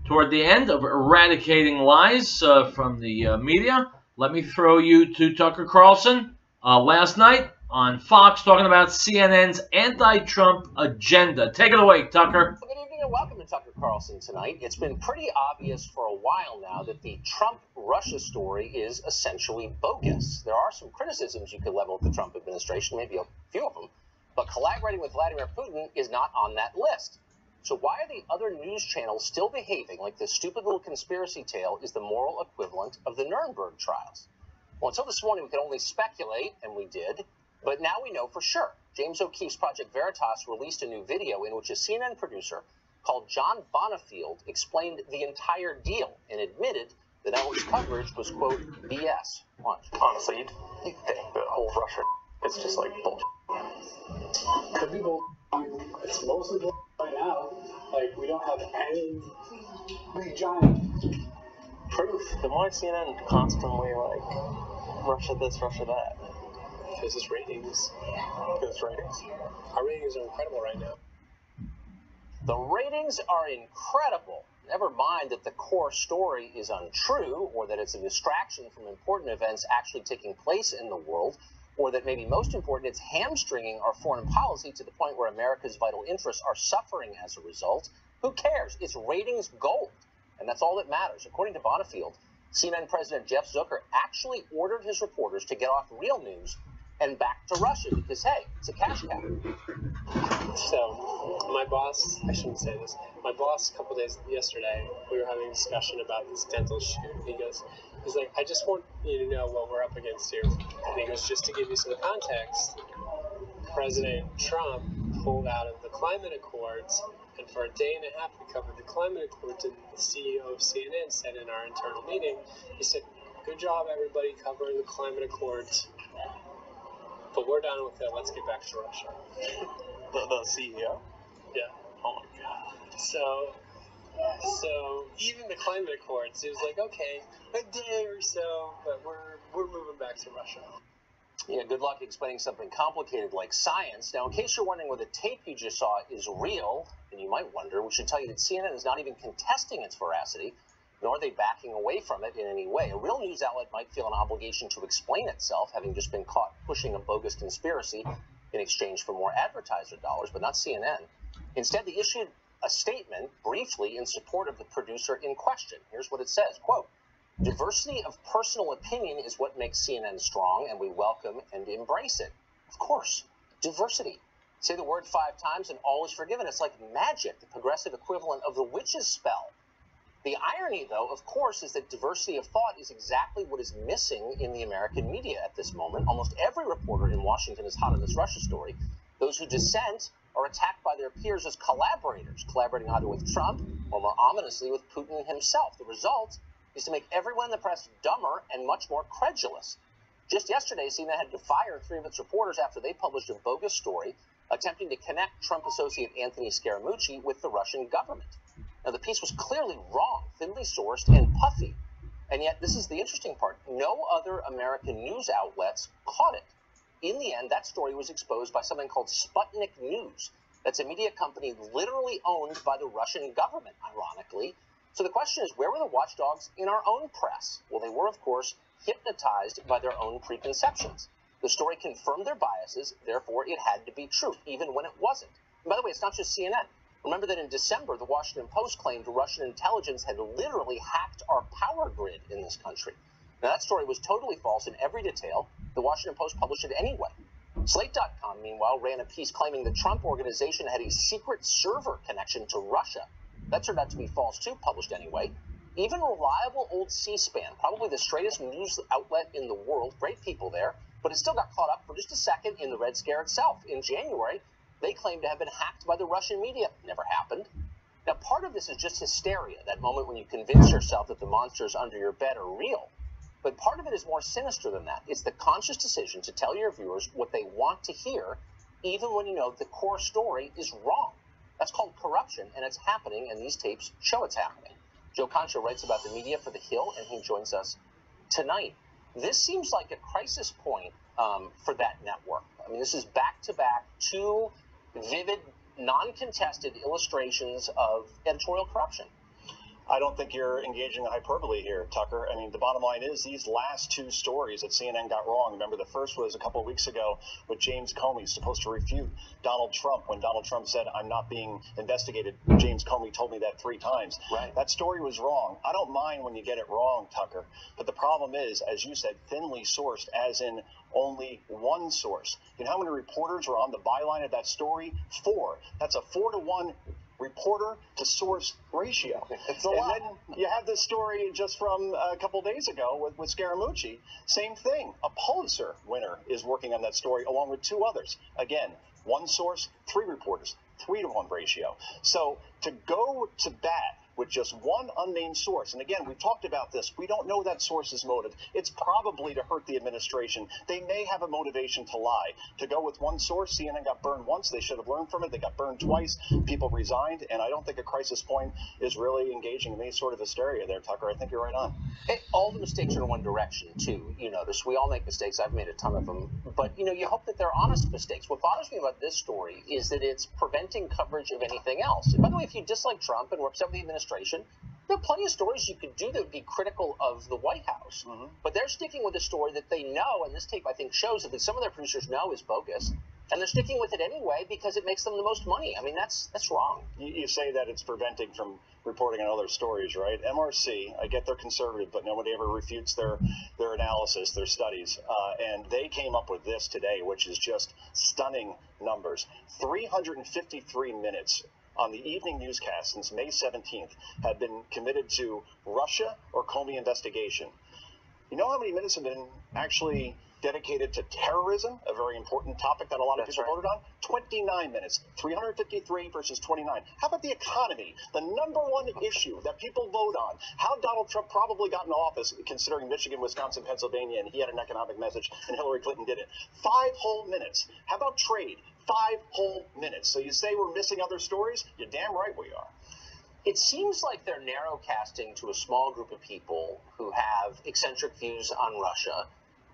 toward the end of eradicating lies from the media, let me throw you to Tucker Carlson last night on Fox talking about CNN's anti-Trump agenda. Take it away, Tucker. Good evening and welcome to Tucker Carlson tonight. It's been pretty obvious for a while now that the Trump-Russia story is essentially bogus. There are some criticisms you could level at the Trump administration, maybe a few of them, but collaborating with Vladimir Putin is not on that list. So why are the other news channels still behaving like this stupid little conspiracy tale is the moral equivalent of the Nuremberg trials? Well, until this morning, we could only speculate, and we did, but now we know for sure. James O'Keefe's Project Veritas released a new video in which a CNN producer called John Bonifield explained the entire deal and admitted the network's coverage was, quote, BS. Watch. Honestly, you think the whole Russia is just like bullshit. Could be bullshit. It's mostly bullshit right now. Like, we don't have any big giant proof. Then why CNN constantly like Russia this, Russia that? Because it's ratings. Because ratings. Our ratings are incredible right now. The ratings are incredible. Never mind that the core story is untrue, or that it's a distraction from important events actually taking place in the world, or that maybe most important, it's hamstringing our foreign policy to the point where America's vital interests are suffering as a result. Who cares? It's ratings gold, and that's all that matters. According to Bonifield, CNN President Jeff Zucker actually ordered his reporters to get off Real News and back to Russia because, hey, it's a cash cow. So, my boss, I shouldn't say this, my boss a couple days yesterday, we were having a discussion about this dental shoot. He's like, I just want you to know what we're up against here. And he goes, just to give you some context, President Trump pulled out of the climate accords, and for a day and a half we covered the climate accords, and the CEO of CNN said in our internal meeting, he said, good job everybody covering the climate accords, but we're done with it, let's get back to Russia. The CEO? Yeah. Oh my god. So even the climate accords, it was like, okay, a day or so, but we're moving back to Russia. Yeah, good luck explaining something complicated like science. Now, in case you're wondering whether the tape you just saw is real, and you might wonder, we should tell you that CNN is not even contesting its veracity, nor are they backing away from it in any way. A real news outlet might feel an obligation to explain itself, having just been caught pushing a bogus conspiracy, in exchange for more advertiser dollars, but not CNN. Instead, they issued a statement briefly in support of the producer in question. Here's what it says, quote, "Diversity of personal opinion is what makes CNN strong, and we welcome and embrace it." Of course, diversity. Say the word 5 times and all is forgiven. It's like magic, the progressive equivalent of the witch's spell. The irony, though, of course, is that diversity of thought is exactly what is missing in the American media at this moment. Almost every reporter in Washington is hot on this Russia story. Those who dissent are attacked by their peers as collaborators, collaborating either with Trump or, more ominously, with Putin himself. The result is to make everyone in the press dumber and much more credulous. Just yesterday, CNN had to fire 3 of its reporters after they published a bogus story attempting to connect Trump associate Anthony Scaramucci with the Russian government. Now, the piece was clearly wrong, thinly sourced, and puffy. And yet, this is the interesting part. No other American news outlets caught it. In the end, that story was exposed by something called Sputnik News. That's a media company literally owned by the Russian government, ironically. So the question is, where were the watchdogs in our own press? Well, they were, of course, hypnotized by their own preconceptions. The story confirmed their biases, therefore it had to be true, even when it wasn't. And by the way, it's not just CNN. Remember that in December, the Washington Post claimed Russian intelligence had literally hacked our power grid in this country. Now, that story was totally false in every detail. The Washington Post published it anyway. Slate.com, meanwhile, ran a piece claiming the Trump organization had a secret server connection to Russia. That turned out to be false, too, published anyway. Even reliable old C-SPAN, probably the straightest news outlet in the world, great people there, but it still got caught up for just a second in the Red Scare itself. In January, they claimed to have been hacked by the Russian media. Never happened. Now, part of this is just hysteria, that moment when you convince yourself that the monsters under your bed are real. But part of it is more sinister than that. It's the conscious decision to tell your viewers what they want to hear, even when you know the core story is wrong. That's called corruption, and it's happening, and these tapes show it's happening. Joe Concho writes about the media for The Hill, and he joins us tonight. This seems like a crisis point for that network. I mean, this is back-to-back 2 vivid, non-contested illustrations of editorial corruption. I don't think you're engaging in hyperbole here, Tucker. I mean, the bottom line is these last 2 stories that CNN got wrong. Remember, the first was a couple of weeks ago with James Comey, supposed to refute Donald Trump. When Donald Trump said, "I'm not being investigated," James Comey told me that 3 times. Right. That story was wrong. I don't mind when you get it wrong, Tucker. But the problem is, as you said, thinly sourced, as in only one source. You know how many reporters were on the byline of that story? 4. That's a 4-to-1 reporter to source ratio. It's a lot. And then you have this story just from a couple days ago with Scaramucci. Same thing. A Pulitzer winner is working on that story along with 2 others. Again, 1 source, 3 reporters, 3-to-1 ratio. So to go to bat with just one unnamed source, and again, we've talked about this, we don't know that source's motive. It's probably to hurt the administration. They may have a motivation to lie. To go with one source, CNN got burned once. They should have learned from it. They got burned twice. People resigned, and I don't think a crisis point is really engaging in any sort of hysteria there, Tucker. I think you're right on. All the mistakes are in one direction, too. You notice we all make mistakes. I've made a ton of them. But, you hope that they're honest mistakes. What bothers me about this story is that it's preventing coverage of anything else. And by the way, if you dislike Trump and were upset with the administration, there are plenty of stories you could do that would be critical of the White House. Mm-hmm. But they're sticking with a story that they know, and this tape, I think, shows that some of their producers know is bogus. And they're sticking with it anyway because it makes them the most money. I mean, that's wrong. You say that it's preventing from reporting on other stories, right? MRC, I get they're conservative, but nobody ever refutes their analysis, their studies. And they came up with this today, which is just stunning numbers. 353 minutes on the evening newscast since May 17th have been committed to Russia or Comey investigation. You know how many minutes have been actually dedicated to terrorism, a very important topic that a lot of people voted on? 29 minutes. 353 versus 29. How about the economy? The #1 issue that people vote on. How Donald Trump probably got in office, considering Michigan, Wisconsin, Pennsylvania, and he had an economic message, and Hillary Clinton did it. 5 whole minutes. How about trade? 5 whole minutes. So you say we're missing other stories? You're damn right we are. It seems like they're narrowcasting to a small group of people who have eccentric views on Russia,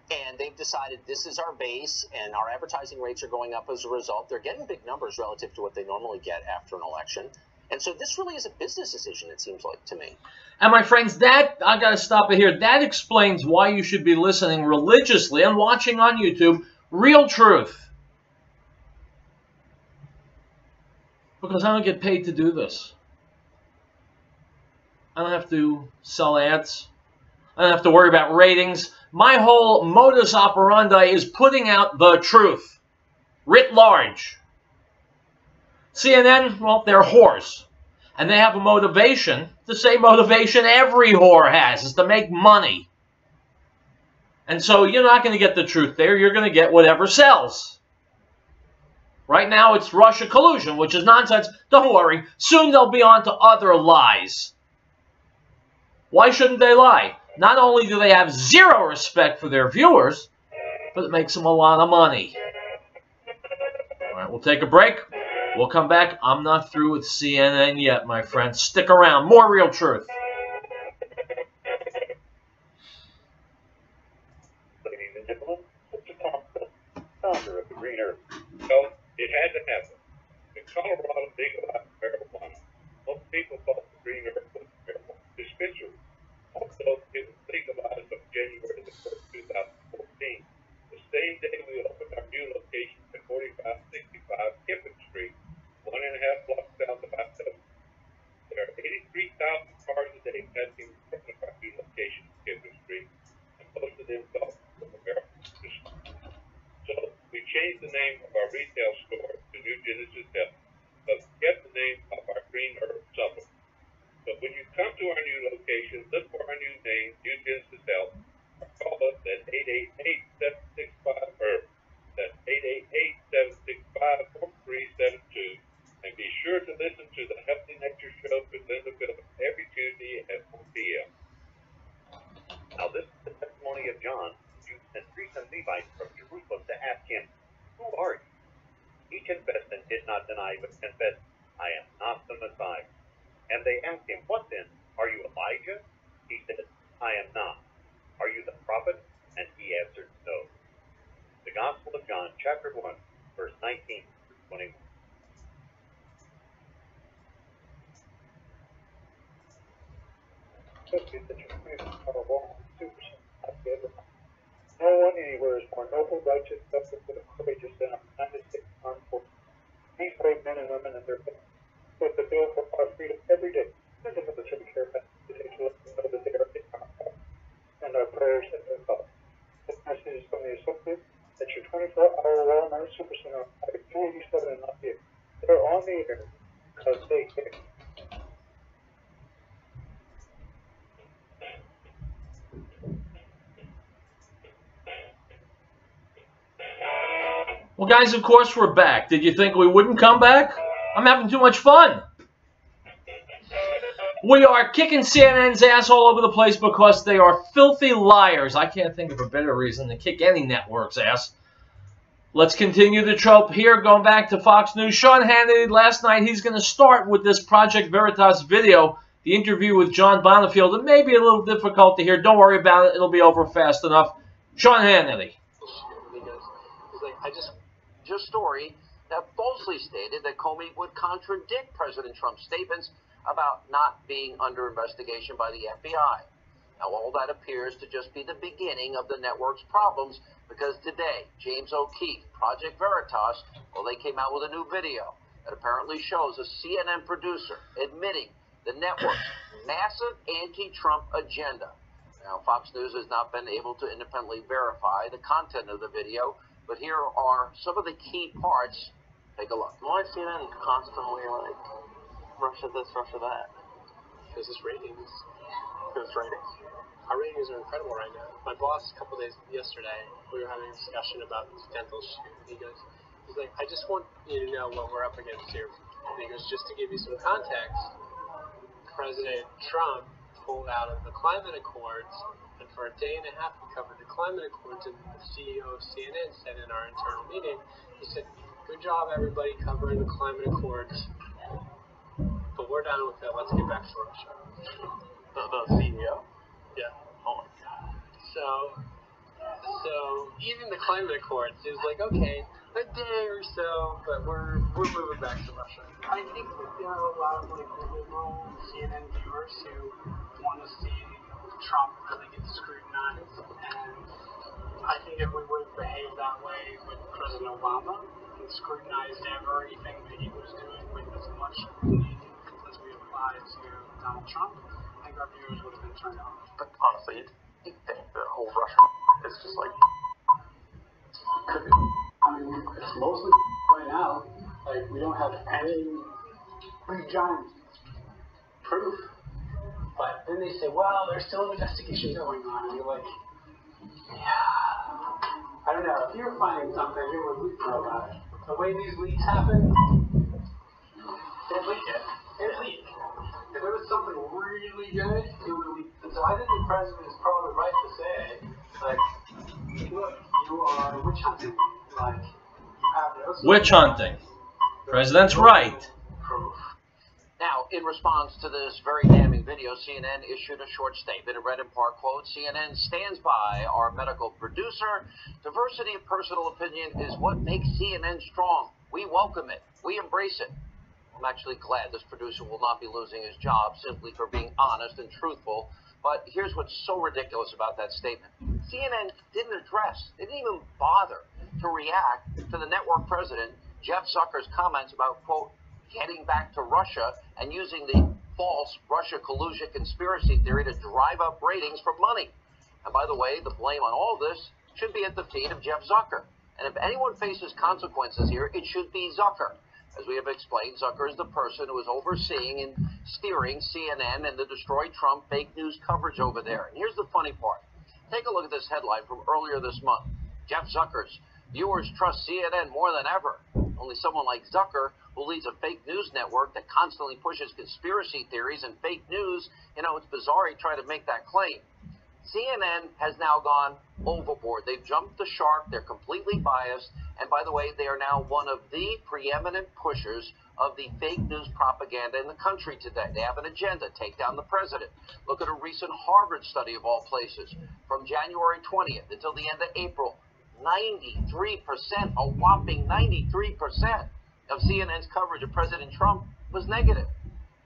and they've decided this is our base, and our advertising rates are going up as a result. They're getting big numbers relative to what they normally get after an election. And so this really is a business decision, it seems like to me. And my friends, that, I got to stop it here, that explains why you should be listening religiously and watching on YouTube Real Truth. Because I don't get paid to do this. I don't have to sell ads. I don't have to worry about ratings. My whole modus operandi is putting out the truth, writ large. CNN, well, they're whores. And they have a motivation, the same motivation every whore has, is to make money. And so you're not going to get the truth there. You're going to get whatever sells. Right now it's Russia collusion, which is nonsense. Don't worry. Soon they'll be on to other lies. Why shouldn't they lie? Not only do they have zero respect for their viewers, but it makes them a lot of money. All right, we'll take a break. We'll come back. I'm not through with CNN yet, my friends. Stick around. More Real Truth. Ladies and gentlemen, Mr. Thompson, founder of the Green Earth. So, it had to happen. In Colorado, legalized marijuana. Most people thought the Green Earth was a marijuana dispensary. Also, it was legalized on January the 1st, 2014. The same day we opened our new location at 4565 Kiffin Street, 1.5 blocks south of I-70. There are 83,000 cars a day passing in front of our new location at Kiffin Street, and most of them thought it was a marijuana. So, we changed the name of our retail store to New Genesis Health, but kept the name of our Green Earth supplement. But when you come to our new location, look for our new name, New Genesis Health, or call us at 888-765-HERB. That's 888-765-4372. And be sure to listen to the Healthy Nature Show with Linda Phillips every Tuesday at 4 p.m. Now, this is the testimony of John, who sent priests and Levites from Jerusalem to ask him, "Who are you?" He confessed and did not deny, but confessed, "I am not the Messiah." And they asked him, "What then? Are you Elijah?" He said, "I am not." "Are you the prophet?" And he answered, "No." The Gospel of John, chapter 1, verse 19 through 21. No one anywhere is more noble, righteous, upright, and courageous than our United States Armed Forces. These brave men and women and their families foot the bill for our freedom every day. Send a military care package today to let them know that they are in our hearts and our prayers and their thoughts. This message is from the Associate at your 24-hour Walmart Supercenter at 287 in Lafayette. They're on the air because they care. Well, guys, of course we're back. Did you think we wouldn't come back? I'm having too much fun. We are kicking CNN's ass all over the place because they are filthy liars. I can't think of a better reason to kick any network's ass. Let's continue the trope here, going back to Fox News. Sean Hannity, last night, he's going to start with this Project Veritas video, the interview with John Bonifield. It may be a little difficult to hear. Don't worry about it. It'll be over fast enough. Sean Hannity. I just story that falsely stated that Comey would contradict President Trump's statements about not being under investigation by the FBI. Now, all that appears to just be the beginning of the network's problems, because today, James O'Keefe, Project Veritas, well, they came out with a new video that apparently shows a CNN producer admitting the network's massive anti-Trump agenda. Now, Fox News has not been able to independently verify the content of the video, but here are some of the key parts. Take a look. Why is CNN constantly like Russia this, Russia that? Because it's ratings. Because ratings. Our ratings are incredible right now. My boss, a couple days yesterday, we were having a discussion about this dental shoot. He's like, I just want you to know what we're up against here. And he goes, just to give you some context, President Trump pulled out of the climate accords, and for a day and a half we covered the climate accords, and the CEO of CNN said in our internal meeting, he said, "Good job everybody covering the climate accords, but we're done with it, let's get back to Russia." The CEO? Yeah. Oh my God. So even the climate accords, he was like, okay, a day or so, but we're moving back to Russia. I think there are a lot of like liberal CNN viewers who want to see Trump really get scrutinized, and I think if we would have behaved that way with President Obama, scrutinized everything that he was doing with as much scrutiny as we applied to Donald Trump, I think our viewers would have been turned off. But honestly, you think the whole Russia is just like, could be. I mean, it's mostly right now. Like, we don't have any big giant proof. But then they say, well, there's still an investigation going on. And you're like, yeah. I don't know. If you were finding something, you would know about it. The way these leaks happen, they'd leak it. They'd leak. If there was something really good, it would leak. And so I think the president is probably right to say, like, look, you are witch hunting. Like, you have no Witch hunting. President's right. proof. Now, in response to this very damning video, CNN issued a short statement. It read in part, quote, CNN stands by our medical producer. Diversity of personal opinion is what makes CNN strong. We welcome it. We embrace it. I'm actually glad this producer will not be losing his job simply for being honest and truthful. But here's what's so ridiculous about that statement. CNN didn't address, they didn't even bother to react to the network president, Jeff Zucker's comments about, quote, getting back to Russia and using the false Russia collusion conspiracy theory to drive up ratings for money. And by the way, the blame on all this should be at the feet of Jeff Zucker. And if anyone faces consequences here, it should be Zucker. As we have explained, Zucker is the person who is overseeing and steering CNN and the Destroy Trump fake news coverage over there. And here's the funny part. Take a look at this headline from earlier this month. Jeff Zucker's viewers trust CNN more than ever. Only someone like Zucker, who leads a fake news network that constantly pushes conspiracy theories and fake news, it's bizarre he tried to make that claim. CNN has now gone overboard. They've jumped the shark. They're completely biased. And by the way, they are now one of the preeminent pushers of the fake news propaganda in the country today. They have an agenda, take down the president. Look at a recent Harvard study of all places. From January 20th until the end of April, 93%, a whopping 93% of CNN's coverage of President Trump was negative.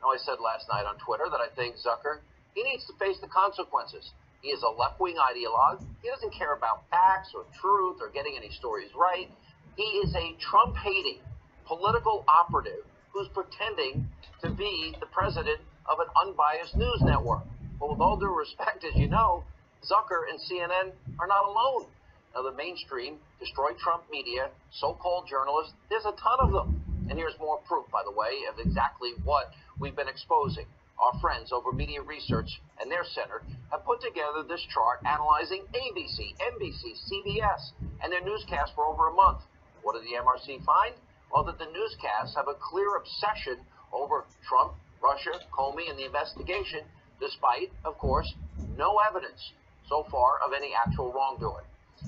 Now, I said last night on Twitter that I think Zucker, he needs to face the consequences. He is a left-wing ideologue. He doesn't care about facts or truth or getting any stories right. He is a Trump-hating political operative who's pretending to be the president of an unbiased news network. But with all due respect, as you know, Zucker and CNN are not alone. Now, the mainstream, Destroy Trump media, so-called journalists, there's a ton of them. And here's more proof, by the way, of exactly what we've been exposing. Our friends over Media Research and their center have put together this chart analyzing ABC, NBC, CBS, and their newscasts for over a month. What did the MRC find? Well, that the newscasts have a clear obsession over Trump, Russia, Comey, and the investigation, despite, of course, no evidence so far of any actual wrongdoing.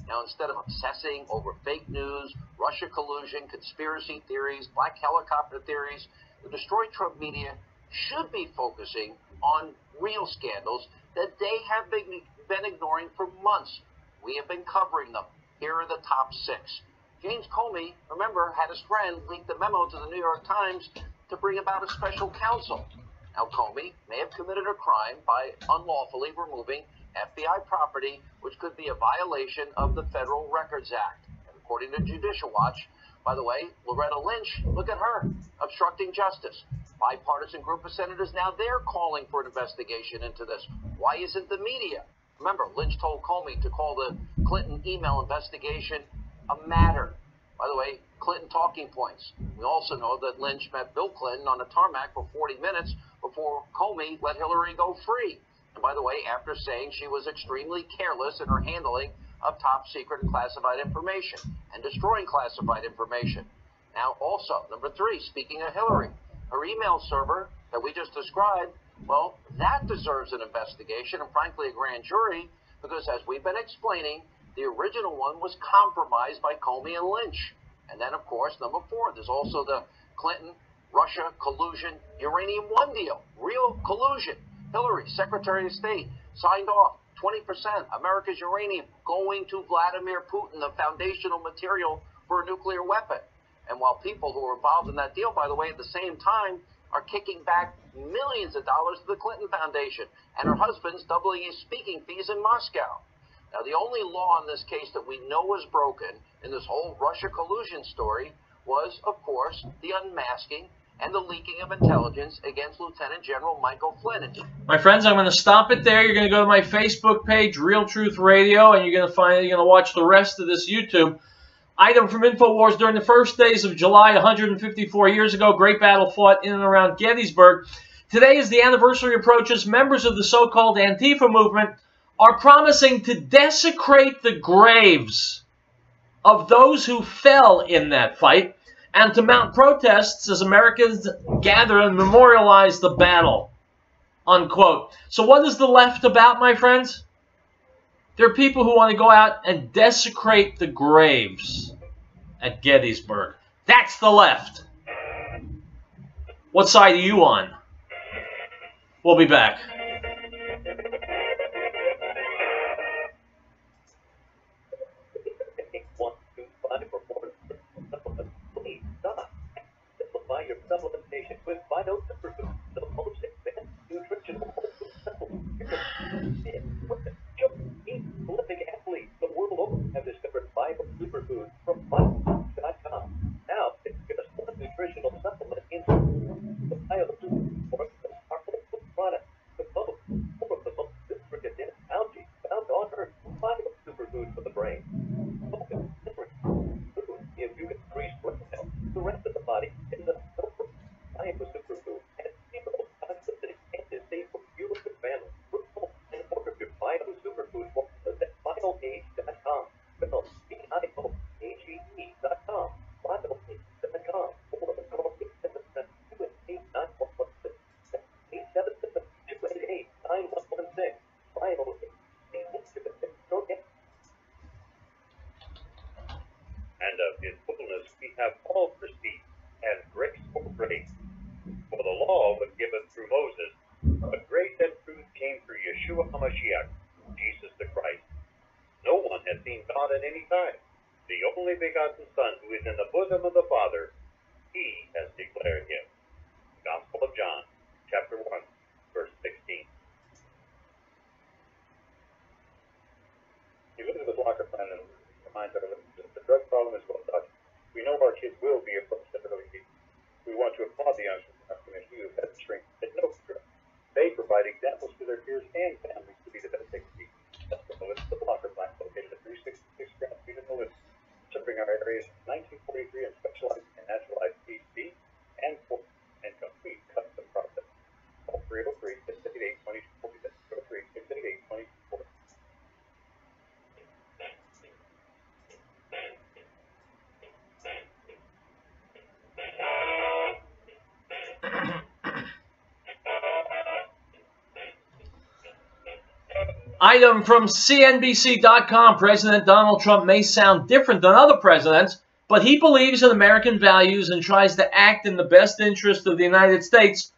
Now, instead of obsessing over fake news, Russia collusion, conspiracy theories, black helicopter theories, the Destroy Trump media should be focusing on real scandals that they have been ignoring for months. We have been covering them. Here are the top 6. James Comey, remember, had his friend leak the memo to the New York Times to bring about a special counsel. Now, Comey may have committed a crime by unlawfully removing FBI property, which could be a violation of the Federal Records Act. And according to Judicial Watch, by the way, Loretta Lynch, look at her, obstructing justice. Bipartisan group of senators, now they're calling for an investigation into this. Why isn't the media? Remember, Lynch told Comey to call the Clinton email investigation a matter. By the way, Clinton talking points. We also know that Lynch met Bill Clinton on a tarmac for 40 minutes before Comey let Hillary go free. And by the way, after saying she was extremely careless in her handling of top secret and classified information and destroying classified information. Now, also, number 3, speaking of Hillary, her email server that we just described, well, that deserves an investigation and, frankly, a grand jury, because as we've been explaining, the original one was compromised by Comey and Lynch. And then, of course, number 4, there's also the Clinton-Russia collusion Uranium One deal, real collusion. Hillary, Secretary of State, signed off 20% America's uranium going to Vladimir Putin, the foundational material for a nuclear weapon. And while people who were involved in that deal, by the way, at the same time, are kicking back millions of dollars to the Clinton Foundation, and her husband's doubling his speaking fees in Moscow. Now, the only law in this case that we know was broken in this whole Russia collusion story was, of course, the unmasking and the leaking of intelligence against Lieutenant General Michael Flynn. My friends, I'm going to stop it there. You're going to go to my Facebook page, Real Truth Radio, and you're going to watch the rest of this YouTube. Item from InfoWars: during the first days of July 154 years ago, great battle fought in and around Gettysburg. Today, as the anniversary approaches, members of the so-called Antifa movement are promising to desecrate the graves of those who fell in that fight and to mount protests as Americans gather and memorialize the battle, unquote. So what is the left about, my friends? There are people who want to go out and desecrate the graves at Gettysburg. That's the left. What side are you on? We'll be back. Simplify your supplementation with Vital Superfood, the most advanced nutritional supplement. Olympic athletes the world over have discovered Vital Superfood from Vital.com. Now, it's just one nutritional supplement in the Vital Superfood, the powerful food product, the most nutrient-dense algae found on Earth. Vital Superfood for the brain. If you can increase blood health, the rest of the body is a super. Vital Superfood has zero toxicity and is safe for you and your family. And order your Vital Superfood at VitalAge.com. Spelled VitalAge.com. VitalAge.com. Or call 877-288-9116. 877-288-9116. VitalAge. And of his fullness we have all received, and grace for grace. For the law was given through Moses, but grace and truth came through Yeshua HaMashiach, Jesus the Christ. No one has seen God at any time. The only begotten Son, who is in the bosom of the Father, he has declared him. Gospel of John, chapter 1, verse 16. Elizabeth Walker plan and reminds our listeners that the drug problem is well done. We know our kids will be approached at early age. We want to applaud the entrepreneurs community who have had the strength to say no to drugs. They provide examples to their peers and families to be the best they can be. That's the Melissa Blocker plant located at 366 Grand Street in Melissa, serving our areas since 1943 and specializing in naturalized THC and pork and complete custom process. Call 303-688-2240. That's 303-688-2240. Item from CNBC.com. President Donald Trump may sound different than other presidents, but he believes in American values and tries to act in the best interest of the United States.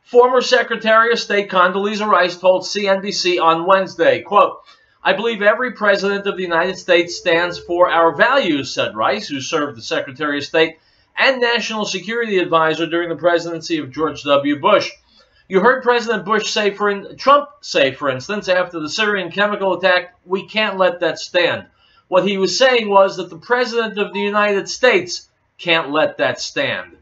Former Secretary of State Condoleezza Rice told CNBC on Wednesday, quote, "I believe every president of the United States stands for our values," said Rice, who served as Secretary of State and National Security Advisor during the presidency of George W. Bush. You heard President Trump say, for instance, after the Syrian chemical attack, "We can't let that stand." What he was saying was that the President of the United States can't let that stand,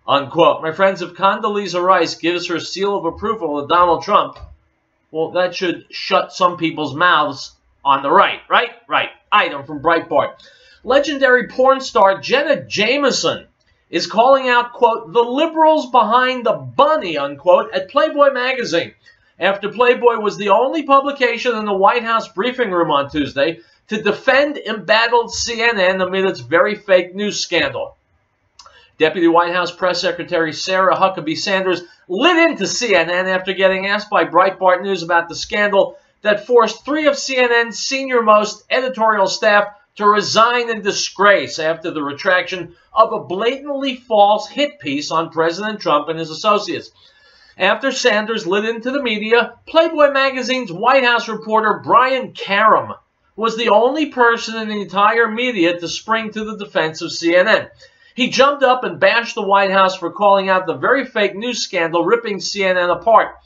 unquote. My friends, if Condoleezza Rice gives her seal of approval of Donald Trump, well, that should shut some people's mouths on the right. Item from Breitbart. Legendary porn star Jenna Jameson is calling out, quote, "the liberals behind the bunny," unquote, at Playboy magazine, after Playboy was the only publication in the White House briefing room on Tuesday to defend embattled CNN amid its very fake news scandal. Deputy White House Press Secretary Sarah Huckabee Sanders lit into CNN after getting asked by Breitbart News about the scandal that forced 3 of CNN's senior-most editorial staff to resign in disgrace after the retraction of a blatantly false hit piece on President Trump and his associates. After Sanders lit into the media, Playboy magazine's White House reporter Brian Karem was the only person in the entire media to spring to the defense of CNN. He jumped up and bashed the White House for calling out the very fake news scandal ripping CNN apart.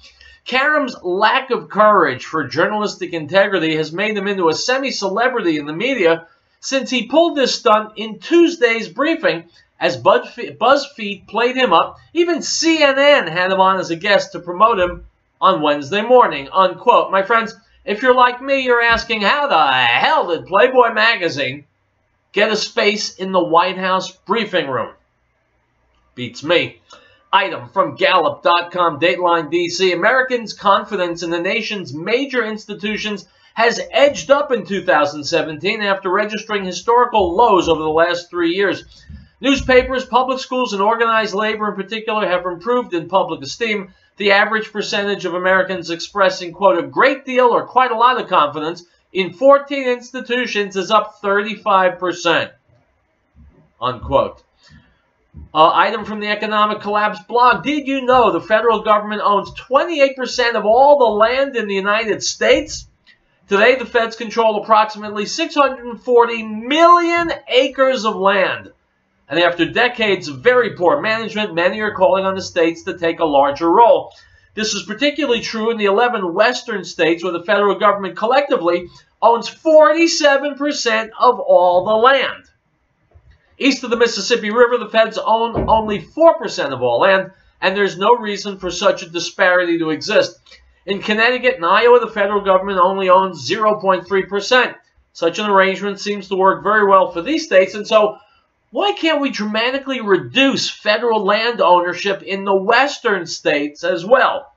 Karem's lack of courage for journalistic integrity has made him into a semi-celebrity in the media since he pulled this stunt in Tuesday's briefing as BuzzFeed played him up. Even CNN had him on as a guest to promote him on Wednesday morning, unquote. My friends, if you're like me, you're asking, how the hell did Playboy magazine get a space in the White House briefing room? Beats me. Item from Gallup.com, Dateline DC. Americans' confidence in the nation's major institutions has edged up in 2017 after registering historical lows over the last 3 years. Newspapers, public schools, and organized labor in particular have improved in public esteem. The average percentage of Americans expressing, quote, a great deal or quite a lot of confidence in 14 institutions is up 35%, unquote. Item from the Economic Collapse blog. Did you know the federal government owns 28% of all the land in the United States? Today, the feds control approximately 640 million acres of land. And after decades of very poor management, many are calling on the states to take a larger role. This is particularly true in the 11 western states where the federal government collectively owns 47% of all the land. East of the Mississippi River, the feds own only 4% of all land, and there's no reason for such a disparity to exist. In Connecticut and Iowa, the federal government only owns 0.3%. Such an arrangement seems to work very well for these states, and so why can't we dramatically reduce federal land ownership in the western states as well?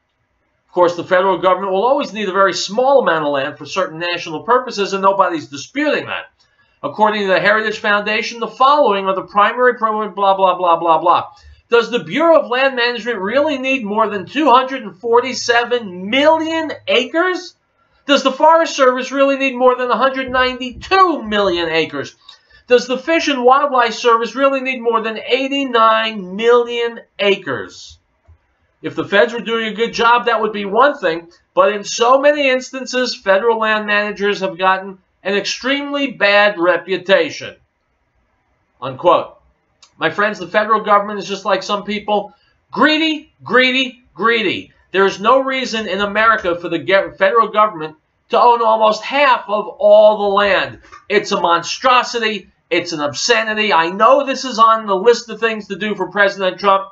Of course, the federal government will always need a very small amount of land for certain national purposes, and nobody's disputing that. According to the Heritage Foundation, the following are the primary blah, blah, blah, blah, blah. Does the Bureau of Land Management really need more than 247 million acres? Does the Forest Service really need more than 192 million acres? Does the Fish and Wildlife Service really need more than 89 million acres? If the feds were doing a good job, that would be one thing, but in so many instances, federal land managers have gotten an extremely bad reputation, unquote. My friends, the federal government is just like some people, greedy, greedy, greedy. There is no reason in America for the federal government to own almost half of all the land. It's a monstrosity. It's an obscenity. I know this is on the list of things to do for President Trump.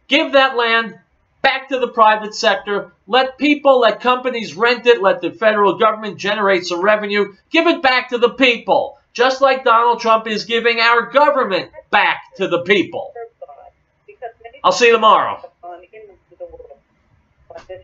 Give that land back to the private sector. Let people, let companies rent it. Let the federal government generate some revenue. Give it back to the people, just like Donald Trump is giving our government back to the people. I'll see you tomorrow. Into the world on this